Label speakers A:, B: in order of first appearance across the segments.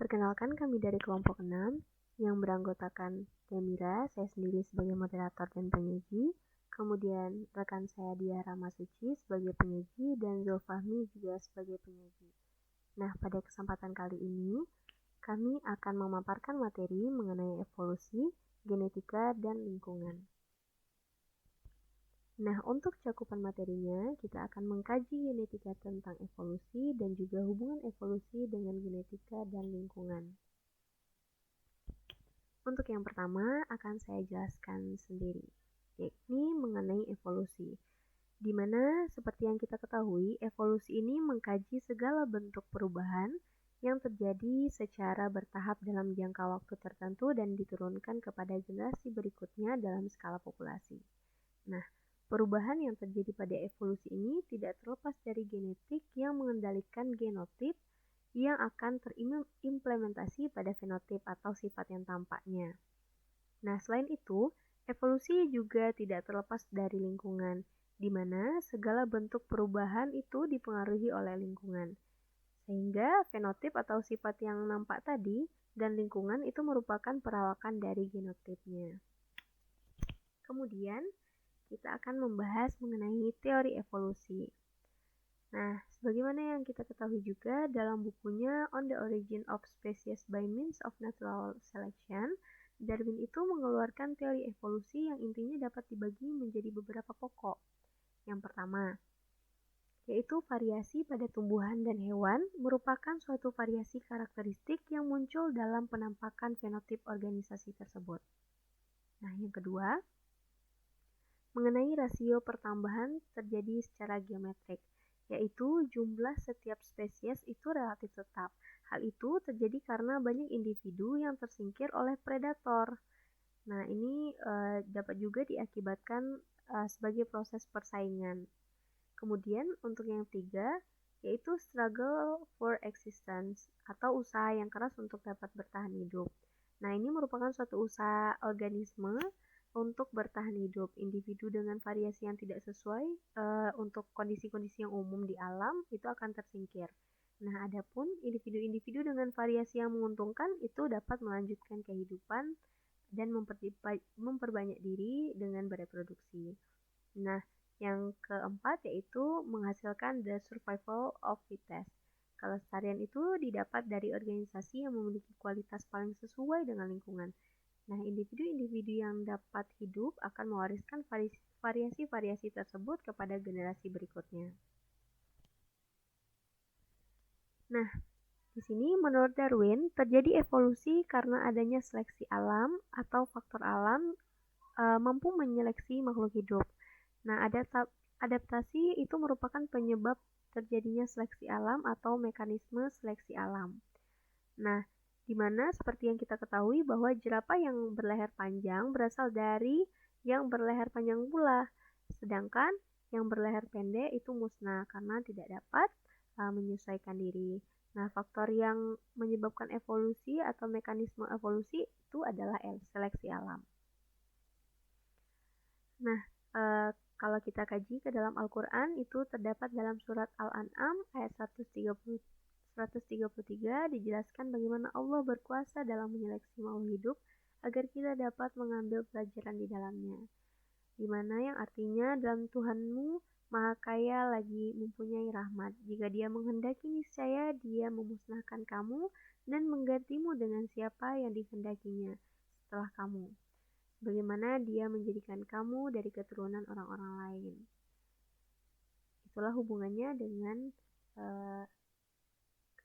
A: Perkenalkan, kami dari kelompok 6 yang beranggotakan Demira, saya sendiri sebagai moderator dan penyaji, kemudian rekan saya Dia Ramasuci sebagai penyaji, dan Zulfahmi juga sebagai penyaji. Nah, pada kesempatan kali ini, kami akan memaparkan materi mengenai evolusi, genetika, dan lingkungan. Nah, untuk cakupan materinya, kita akan mengkaji genetika tentang evolusi dan juga hubungan evolusi dengan genetika dan lingkungan. Untuk yang pertama, akan saya jelaskan sendiri, yakni mengenai evolusi, di mana seperti yang kita ketahui, evolusi ini mengkaji segala bentuk perubahan yang terjadi secara bertahap dalam jangka waktu tertentu dan diturunkan kepada generasi berikutnya dalam skala populasi. Nah, perubahan yang terjadi pada evolusi ini tidak terlepas dari genetik yang mengendalikan genotip yang akan terimplementasi pada fenotip atau sifat yang tampaknya. Nah, selain itu, evolusi juga tidak terlepas dari lingkungan, di mana segala bentuk perubahan itu dipengaruhi oleh lingkungan. Sehingga fenotip atau sifat yang nampak tadi dan lingkungan itu merupakan perawakan dari genotipnya. Kemudian, kita akan membahas mengenai teori evolusi. Nah, sebagaimana yang kita ketahui juga dalam bukunya On the Origin of Species by Means of Natural Selection, Darwin itu mengeluarkan teori evolusi yang intinya dapat dibagi menjadi beberapa pokok. Yang pertama, yaitu variasi pada tumbuhan dan hewan merupakan suatu variasi karakteristik yang muncul dalam penampakan fenotip organisasi tersebut. Nah, yang kedua, mengenai rasio pertambahan terjadi secara geometrik, yaitu jumlah setiap spesies itu relatif tetap. Hal itu terjadi karena banyak individu yang tersingkir oleh predator. Nah, ini dapat juga diakibatkan sebagai proses persaingan. Kemudian untuk yang ketiga, yaitu struggle for existence atau usaha yang keras untuk dapat bertahan hidup. Nah, ini merupakan suatu usaha organisme untuk bertahan hidup. Individu dengan variasi yang tidak sesuai untuk kondisi-kondisi yang umum di alam itu akan tersingkir. Nah, adapun individu-individu dengan variasi yang menguntungkan itu dapat melanjutkan kehidupan dan memperbanyak diri dengan bereproduksi. Nah, yang keempat yaitu menghasilkan the survival of fittest. Kelestarian itu didapat dari organisasi yang memiliki kualitas paling sesuai dengan lingkungan. Nah, individu-individu yang dapat hidup akan mewariskan variasi-variasi tersebut kepada generasi berikutnya. Nah, di sini menurut Darwin terjadi evolusi karena adanya seleksi alam atau faktor alam mampu menyeleksi makhluk hidup. Nah, adaptasi itu merupakan penyebab terjadinya seleksi alam atau mekanisme seleksi alam. Nah, di mana seperti yang kita ketahui bahwa jerapah yang berleher panjang berasal dari yang berleher panjang pula, sedangkan yang berleher pendek itu musnah karena tidak dapat menyesuaikan diri. Nah, faktor yang menyebabkan evolusi atau mekanisme evolusi itu adalah seleksi alam. Nah, kalau kita kaji ke dalam Al-Quran itu terdapat dalam surat Al-An'am ayat 133 dijelaskan bagaimana Allah berkuasa dalam menyeleksi makhluk hidup agar kita dapat mengambil pelajaran di dalamnya. Di mana yang artinya dalam Tuhanmu Maha Kaya lagi mempunyai rahmat. Jika Dia menghendaki niscaya Dia memusnahkan kamu dan menggantimu dengan siapa yang dikehendakinya setelah kamu. Bagaimana Dia menjadikan kamu dari keturunan orang-orang lain. Itulah hubungannya dengan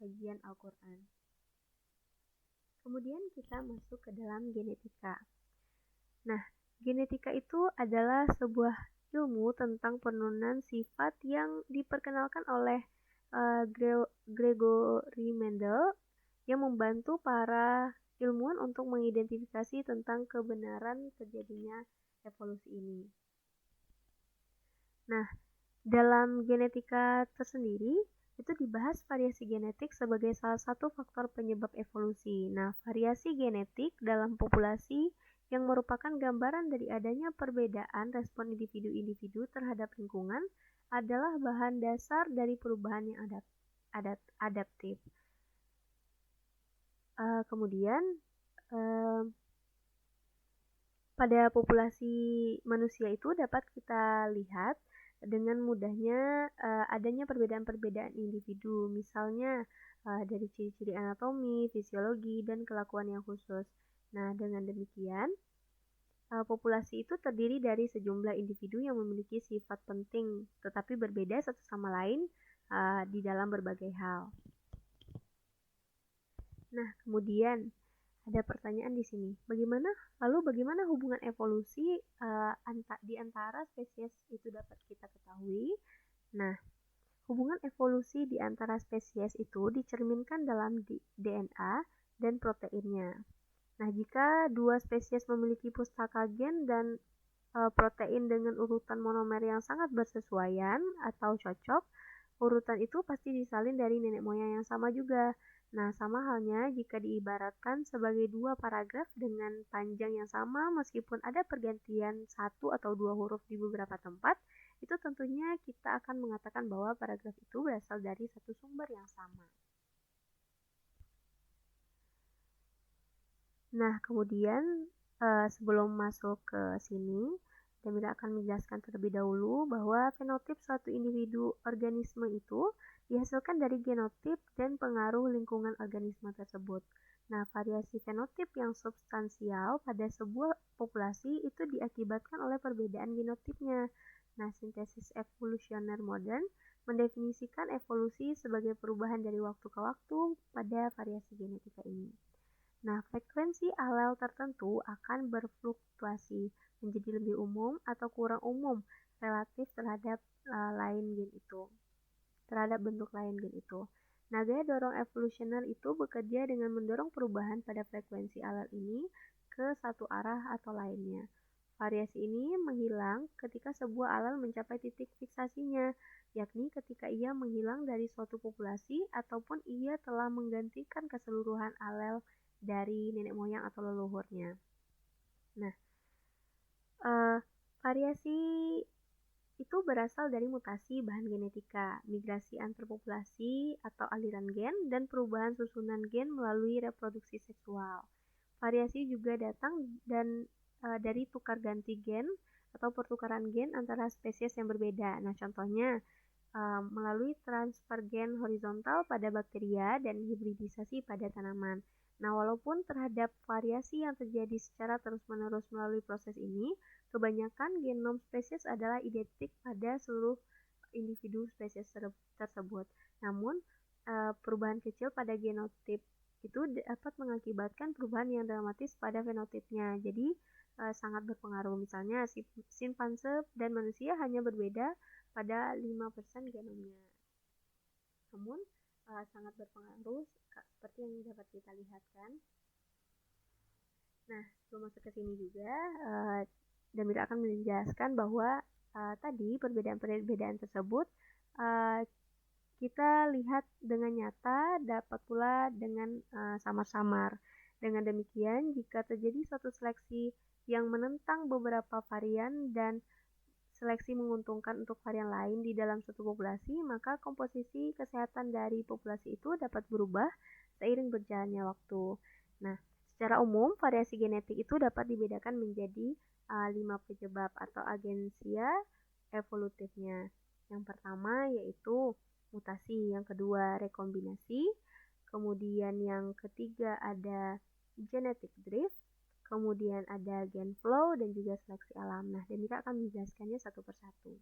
A: kajian Al-Quran. Kemudian kita masuk ke dalam genetika. Nah, genetika itu adalah sebuah ilmu tentang penurunan sifat yang diperkenalkan oleh Gregory Mendel yang membantu para ilmuwan untuk mengidentifikasi tentang kebenaran terjadinya evolusi ini. Nah, dalam genetika tersendiri, itu dibahas variasi genetik sebagai salah satu faktor penyebab evolusi. Nah, variasi genetik dalam populasi yang merupakan gambaran dari adanya perbedaan respon individu-individu terhadap lingkungan adalah bahan dasar dari perubahan yang adaptif. Kemudian pada populasi manusia itu dapat kita lihat dengan mudahnya adanya perbedaan-perbedaan individu, misalnya dari ciri-ciri anatomi, fisiologi, dan kelakuan yang khusus. Nah, dengan demikian, populasi itu terdiri dari sejumlah individu yang memiliki sifat penting, tetapi berbeda satu sama lain di dalam berbagai hal. Nah, kemudian ada pertanyaan di sini. Bagaimana hubungan evolusi di antara spesies itu dapat kita ketahui? Nah, hubungan evolusi di antara spesies itu dicerminkan dalam DNA dan proteinnya. Nah, jika dua spesies memiliki pustaka gen dan protein dengan urutan monomer yang sangat bersesuaian atau cocok, urutan itu pasti disalin dari nenek moyang yang sama juga. Nah, sama halnya jika diibaratkan sebagai dua paragraf dengan panjang yang sama meskipun ada pergantian satu atau dua huruf di beberapa tempat, itu tentunya kita akan mengatakan bahwa paragraf itu berasal dari satu sumber yang sama. Nah, kemudian sebelum masuk ke sini, Damira akan menjelaskan terlebih dahulu bahwa fenotip suatu individu organisme itu dihasilkan dari genotip dan pengaruh lingkungan organisme tersebut. Nah, variasi fenotip yang substansial pada sebuah populasi itu diakibatkan oleh perbedaan genotipnya. Nah, sintesis evolusioner modern mendefinisikan evolusi sebagai perubahan dari waktu ke waktu pada variasi genetika ini. Nah, frekuensi alel tertentu akan berfluktuasi menjadi lebih umum atau kurang umum relatif terhadap bentuk lain gen itu. Nah, gaya dorong evolusioner itu bekerja dengan mendorong perubahan pada frekuensi alel ini ke satu arah atau lainnya. Variasi ini menghilang ketika sebuah alel mencapai titik fiksasinya, yakni ketika ia menghilang dari suatu populasi ataupun ia telah menggantikan keseluruhan alel dari nenek moyang atau leluhurnya. Nah, variasi itu berasal dari mutasi bahan genetika, migrasi antar populasi atau aliran gen, dan perubahan susunan gen melalui reproduksi seksual. Variasi juga datang dari tukar ganti gen atau pertukaran gen antara spesies yang berbeda. Nah, contohnya melalui transfer gen horizontal pada bakteria dan hibridisasi pada tanaman. Nah, walaupun terhadap variasi yang terjadi secara terus-menerus melalui proses ini, kebanyakan genom spesies adalah identik pada seluruh individu spesies tersebut. Namun, perubahan kecil pada genotip itu dapat mengakibatkan perubahan yang dramatis pada fenotipnya. Jadi, sangat berpengaruh. Misalnya, simpanse dan manusia hanya berbeda pada 5% genomnya. Namun, sangat berpengaruh seperti yang dapat kita lihat kan. Nah, sebelum masuk ke sini juga, Damira akan menjelaskan bahwa tadi perbedaan-perbedaan tersebut kita lihat dengan nyata, dapat pula dengan samar-samar. Dengan demikian, jika terjadi suatu seleksi yang menentang beberapa varian dan seleksi menguntungkan untuk varian lain di dalam suatu populasi, maka komposisi kesehatan dari populasi itu dapat berubah seiring berjalannya waktu. Nah, secara umum, variasi genetik itu dapat dibedakan menjadi 5 penyebab atau agensia evolutifnya. Yang pertama yaitu mutasi, yang kedua rekombinasi, kemudian yang ketiga ada genetic drift, kemudian ada gen flow dan juga seleksi alam. Nah, Damira akan menjelaskannya satu persatu.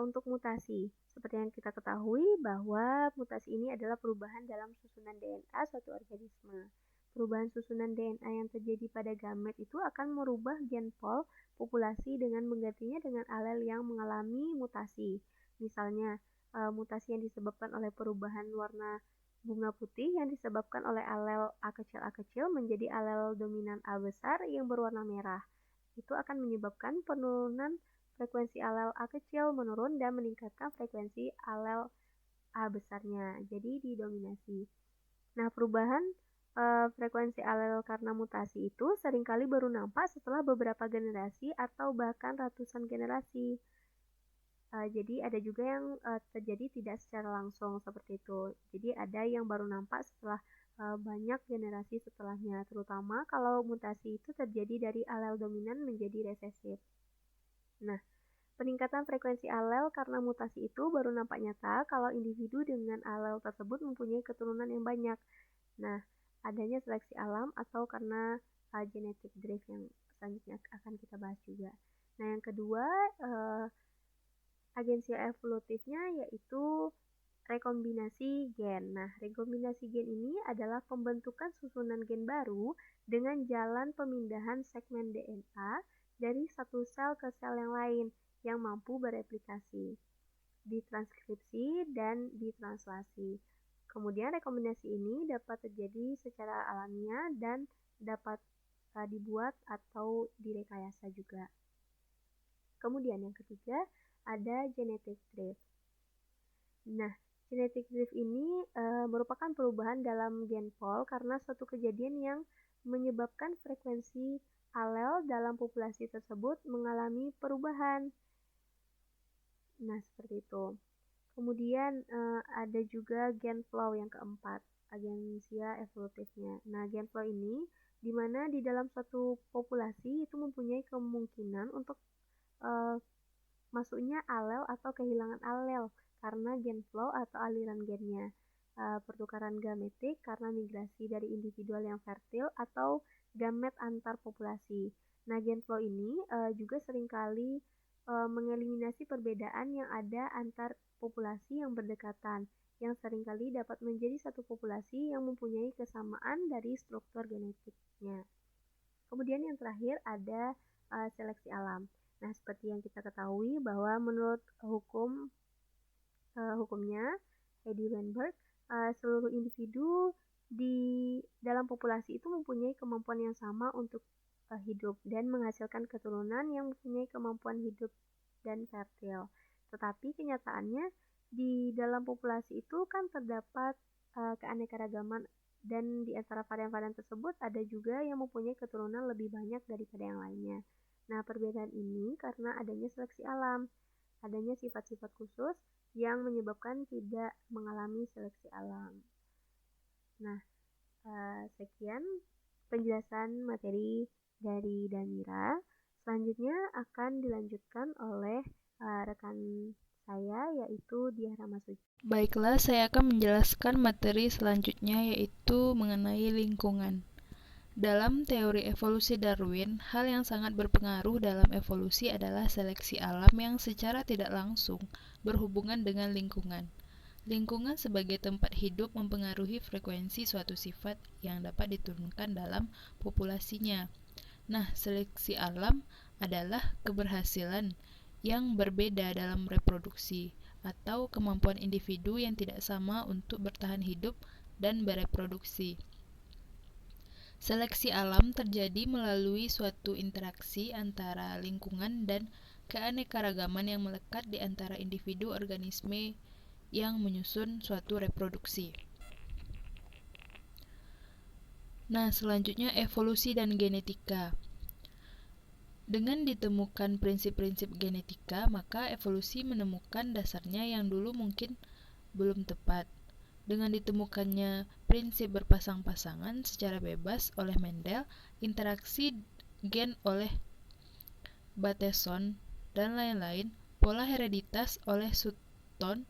A: Untuk mutasi, seperti yang kita ketahui bahwa mutasi ini adalah perubahan dalam susunan DNA suatu organisme. Perubahan susunan DNA yang terjadi pada gamet itu akan merubah gen pool populasi dengan menggantinya dengan alel yang mengalami mutasi. Misalnya, mutasi yang disebabkan oleh perubahan warna bunga putih yang disebabkan oleh alel A kecil menjadi alel dominan A besar yang berwarna merah. Itu akan menyebabkan penurunan frekuensi alel A kecil menurun dan meningkatkan frekuensi alel A besarnya. Jadi didominasi. Nah, perubahan frekuensi alel karena mutasi itu seringkali baru nampak setelah beberapa generasi atau bahkan ratusan generasi. Jadi ada juga yang terjadi tidak secara langsung seperti itu. Jadi ada yang baru nampak setelah banyak generasi setelahnya, terutama kalau mutasi itu terjadi dari alel dominan menjadi resesif. Nah, peningkatan frekuensi alel karena mutasi itu baru nampak nyata kalau individu dengan alel tersebut mempunyai keturunan yang banyak. Nah, adanya seleksi alam atau karena genetic drift yang selanjutnya akan kita bahas juga. Nah, yang kedua, agensi evolutifnya yaitu rekombinasi gen. Nah, rekombinasi gen ini adalah pembentukan susunan gen baru dengan jalan pemindahan segmen DNA dari satu sel ke sel yang lain yang mampu bereplikasi, ditranskripsi, dan ditranslasi. Kemudian rekombinasi ini dapat terjadi secara alamiah dan dapat dibuat atau direkayasa juga. Kemudian yang ketiga ada genetic drift. Nah, genetic drift ini merupakan perubahan dalam gen pool karena suatu kejadian yang menyebabkan frekuensi alel dalam populasi tersebut mengalami perubahan. Nah, seperti itu. Kemudian ada juga gen flow yang keempat, agensia evolutifnya. Nah, gen flow ini di mana di dalam suatu populasi itu mempunyai kemungkinan untuk masuknya alel atau kehilangan alel karena gen flow atau aliran gennya. Pertukaran gametik karena migrasi dari individual yang fertil atau gamet antar populasi. Nah, gen flow ini juga seringkali mengeliminasi perbedaan yang ada antar populasi yang berdekatan, yang seringkali dapat menjadi satu populasi yang mempunyai kesamaan dari struktur genetiknya. Kemudian yang terakhir ada seleksi alam. Nah, seperti yang kita ketahui bahwa menurut hukumnya Eddie Weinberg, seluruh individu di dalam populasi itu mempunyai kemampuan yang sama untuk hidup dan menghasilkan keturunan yang mempunyai kemampuan hidup dan fertil. Tetapi kenyataannya di dalam populasi itu kan terdapat keanekaragaman dan di antara varian-varian tersebut ada juga yang mempunyai keturunan lebih banyak daripada yang lainnya. Nah, perbedaan ini karena adanya seleksi alam, adanya sifat-sifat khusus yang menyebabkan tidak mengalami seleksi alam. Nah, sekian penjelasan materi dari Damira. Selanjutnya akan dilanjutkan oleh rekan saya yaitu Diah Ramasuci.
B: Baiklah, saya akan menjelaskan materi selanjutnya yaitu mengenai lingkungan. Dalam teori evolusi Darwin, hal yang sangat berpengaruh dalam evolusi adalah seleksi alam yang secara tidak langsung berhubungan dengan lingkungan. Lingkungan sebagai tempat hidup mempengaruhi frekuensi suatu sifat yang dapat diturunkan dalam populasinya. Nah, seleksi alam adalah keberhasilan yang berbeda dalam reproduksi atau kemampuan individu yang tidak sama untuk bertahan hidup dan bereproduksi. Seleksi alam terjadi melalui suatu interaksi antara lingkungan dan keanekaragaman yang melekat di antara individu organisme yang menyusun suatu reproduksi. Nah, selanjutnya evolusi dan genetika. Dengan ditemukan prinsip-prinsip genetika, maka evolusi menemukan dasarnya yang dulu mungkin belum tepat. Dengan ditemukannya prinsip berpasang-pasangan secara bebas oleh Mendel, interaksi gen oleh Bateson, dan lain-lain, pola hereditas oleh Sutton,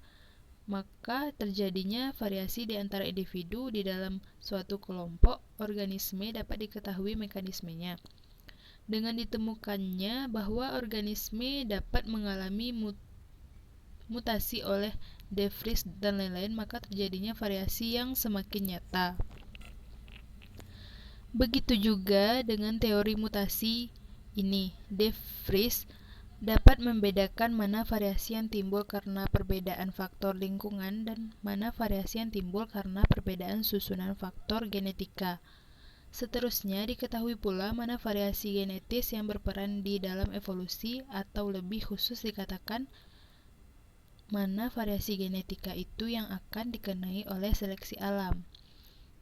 B: maka terjadinya variasi di antara individu di dalam suatu kelompok organisme dapat diketahui mekanismenya. Dengan ditemukannya bahwa organisme dapat mengalami mutasi oleh De Vries dan lain-lain, maka terjadinya variasi yang semakin nyata. Begitu juga dengan teori mutasi ini. De Vries dapat membedakan mana variasi yang timbul karena perbedaan faktor lingkungan dan mana variasi yang timbul karena perbedaan susunan faktor genetika. Seterusnya, diketahui pula mana variasi genetis yang berperan di dalam evolusi, atau lebih khusus dikatakan, mana variasi genetika itu yang akan dikenai oleh seleksi alam.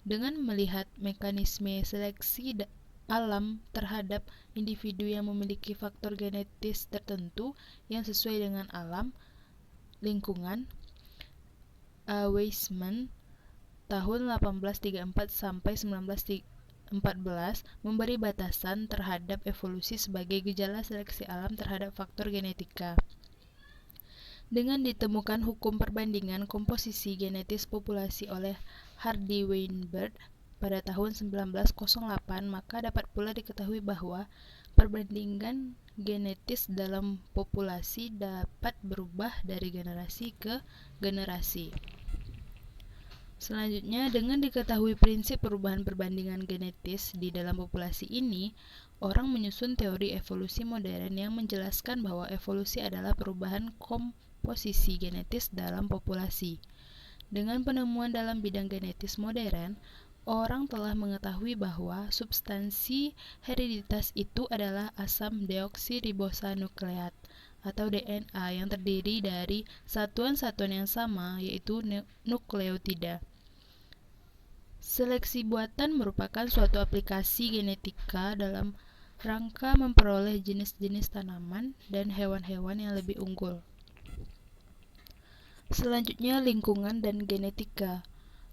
B: Dengan melihat mekanisme seleksi alam terhadap individu yang memiliki faktor genetis tertentu yang sesuai dengan alam, lingkungan, Weismann tahun 1834 sampai 1914 memberi batasan terhadap evolusi sebagai gejala seleksi alam terhadap faktor genetika. Dengan ditemukan hukum perbandingan komposisi genetis populasi oleh Hardy Weinberg pada tahun 1908, maka dapat pula diketahui bahwa perbandingan genetis dalam populasi dapat berubah dari generasi ke generasi. Selanjutnya, dengan diketahui prinsip perubahan perbandingan genetis di dalam populasi ini, orang menyusun teori evolusi modern yang menjelaskan bahwa evolusi adalah perubahan komposisi genetis dalam populasi. Dengan penemuan dalam bidang genetis modern, orang telah mengetahui bahwa substansi hereditas itu adalah asam deoksiribosonukleat atau DNA yang terdiri dari satuan-satuan yang sama, yaitu nukleotida. Seleksi buatan merupakan suatu aplikasi genetika dalam rangka memperoleh jenis-jenis tanaman dan hewan-hewan yang lebih unggul. Selanjutnya, lingkungan dan genetika.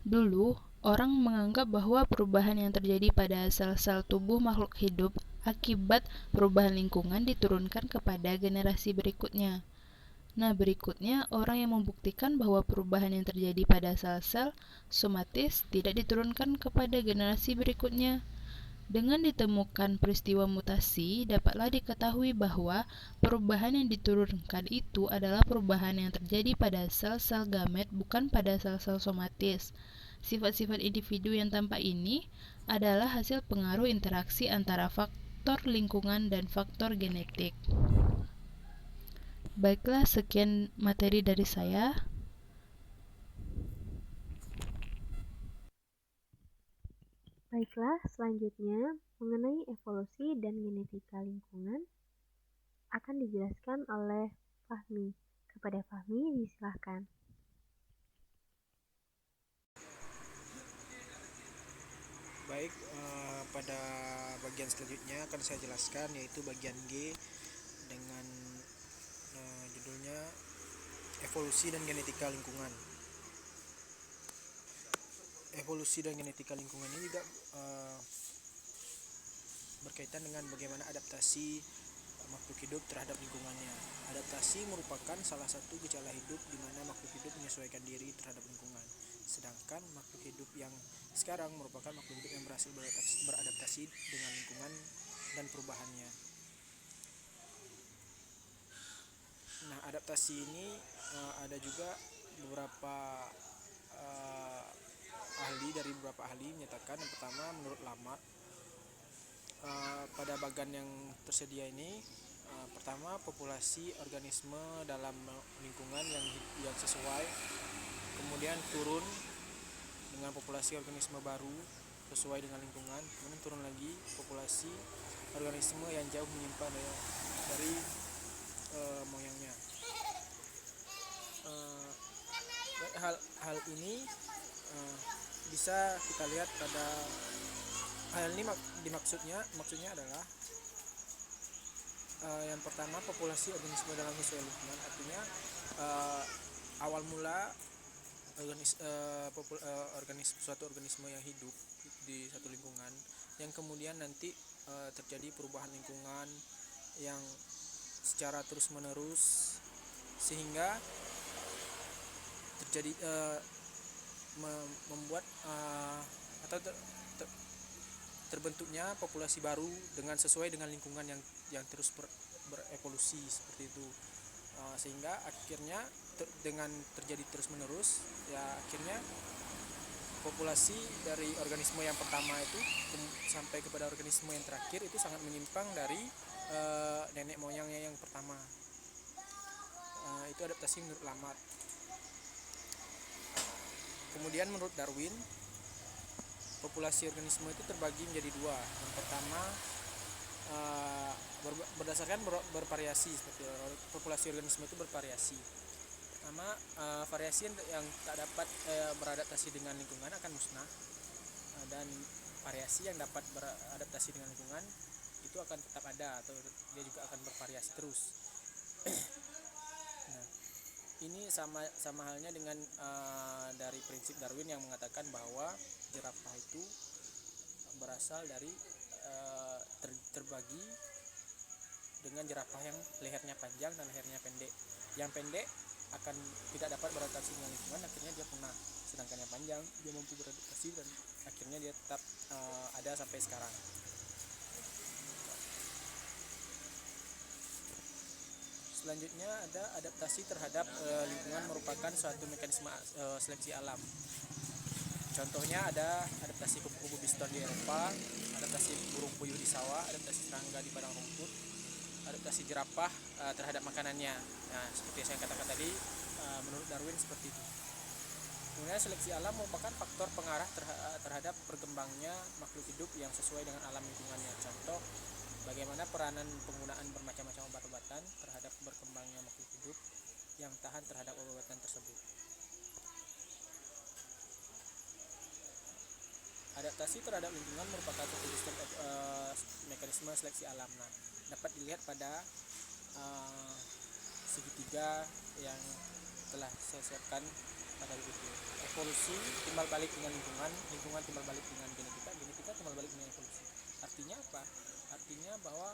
B: Dulu, orang menganggap bahwa perubahan yang terjadi pada sel-sel tubuh makhluk hidup akibat perubahan lingkungan diturunkan kepada generasi berikutnya. Nah, berikutnya orang yang membuktikan bahwa perubahan yang terjadi pada sel-sel somatis tidak diturunkan kepada generasi berikutnya. Dengan ditemukan peristiwa mutasi, dapatlah diketahui bahwa perubahan yang diturunkan itu adalah perubahan yang terjadi pada sel-sel gamet, bukan pada sel-sel somatis. Sifat-sifat individu yang tampak ini adalah hasil pengaruh interaksi antara faktor lingkungan dan faktor genetik. Baiklah, sekian materi dari saya.
A: Baiklah, selanjutnya mengenai evolusi dan genetika lingkungan akan dijelaskan oleh Fahmi. Kepada Fahmi, disilahkan.
C: Baik, pada bagian selanjutnya akan saya jelaskan, yaitu bagian G dengan judulnya evolusi dan genetika lingkungan. Evolusi dan genetika lingkungan ini juga berkaitan dengan bagaimana adaptasi makhluk hidup terhadap lingkungannya. Adaptasi merupakan salah satu gejala hidup di mana makhluk hidup menyesuaikan diri terhadap lingkungan. Sedangkan makhluk hidup yang sekarang merupakan makhluk hidup yang berhasil beradaptasi dengan lingkungan dan perubahannya. Nah, adaptasi ini ada juga beberapa beberapa ahli menyatakan. Yang pertama, menurut Lamarck, pada bagan yang tersedia ini, pertama, populasi organisme dalam lingkungan yang sesuai, kemudian turun dengan populasi organisme baru sesuai dengan lingkungan, kemudian turun lagi populasi organisme yang jauh menyimpang dari moyangnya. Hal ini bisa kita lihat pada hal ini maksudnya adalah yang pertama, populasi organisme dalam sesuai lingkungan, artinya awal mula suatu organisme yang hidup di satu lingkungan, yang kemudian nanti terjadi perubahan lingkungan yang secara terus menerus sehingga terjadi membuat atau terbentuknya populasi baru dengan sesuai dengan lingkungan yang terus berevolusi seperti itu, sehingga akhirnya dengan terjadi terus menerus, ya akhirnya populasi dari organisme yang pertama itu sampai kepada organisme yang terakhir itu sangat menyimpang dari nenek moyangnya yang pertama. Itu adaptasi menurut Lamarck. Kemudian menurut Darwin, populasi organisme itu terbagi menjadi dua. Yang pertama, berdasarkan bervariasi, seperti populasi organisme itu bervariasi. Pertama, variasi yang tak dapat beradaptasi dengan lingkungan akan musnah, dan variasi yang dapat beradaptasi dengan lingkungan itu akan tetap ada, atau dia juga akan bervariasi terus. Nah, ini sama halnya dengan dari prinsip Darwin yang mengatakan bahwa jerapah itu berasal dari terbagi dengan jerapah yang lehernya panjang dan lehernya pendek. Yang pendek akan tidak dapat beradaptasi dengan lingkungan, akhirnya dia punah. Sedangkan yang panjang dia mampu beradaptasi dan akhirnya dia tetap ada sampai sekarang. Selanjutnya ada adaptasi terhadap lingkungan merupakan suatu mekanisme seleksi alam. Contohnya ada adaptasi kupu-kupu biston di Eropa, adaptasi burung puyuh di sawah, adaptasi serangga di padang rumput, adaptasi jerapah terhadap makanannya. Nah, seperti yang saya katakan tadi, menurut Darwin seperti itu. Kemudian seleksi alam merupakan faktor pengarah terhadap berkembangnya makhluk hidup yang sesuai dengan alam lingkungannya. Contoh, bagaimana peranan penggunaan bermacam-macam obat-obatan terhadap berkembangnya makhluk hidup yang tahan terhadap obat-obatan tersebut. Adaptasi terhadap lingkungan merupakan satu mekanisme seleksi alam. Nah, dapat dilihat pada segitiga yang telah saya siapkan pada buku. Evolusi timbal balik dengan lingkungan, lingkungan timbal balik dengan genetika, genetika timbal balik dengan evolusi. Artinya apa? Artinya bahwa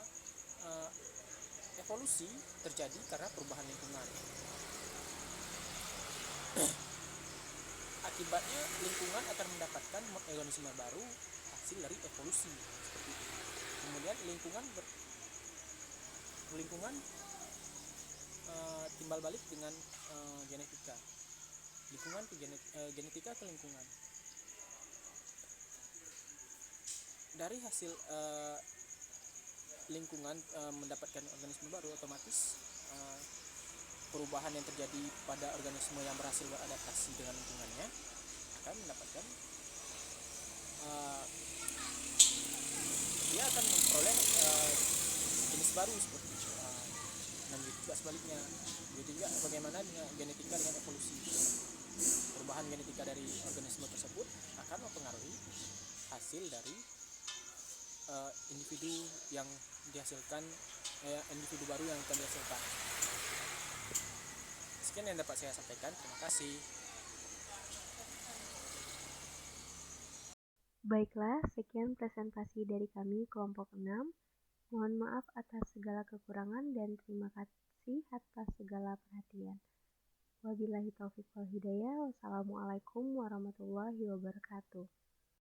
C: evolusi terjadi karena perubahan lingkungan. Akibatnya lingkungan akan mendapatkan organisme baru hasil dari evolusi seperti itu. Kemudian lingkungan timbal balik dengan genetika. Lingkungan ke genetika ke lingkungan. Dari hasil lingkungan mendapatkan organisme baru, otomatis perubahan yang terjadi pada organisme yang berhasil beradaptasi dengan lingkungannya akan mendapatkan dia akan memperoleh jenis baru seperti itu. Dan juga sebaliknya, begitu juga bagaimana dengan genetika dengan evolusi. Perubahan genetika dari organisme tersebut akan mempengaruhi hasil dari individu yang dihasilkan, individu baru yang akan dihasilkan. Sekian yang dapat saya sampaikan. Terima kasih.
A: Baiklah, sekian presentasi dari kami kelompok 6. Mohon maaf atas segala kekurangan dan terima kasih atas segala perhatian. Wabillahi taufiq wal hidayah. Wassalamualaikum warahmatullahi wabarakatuh.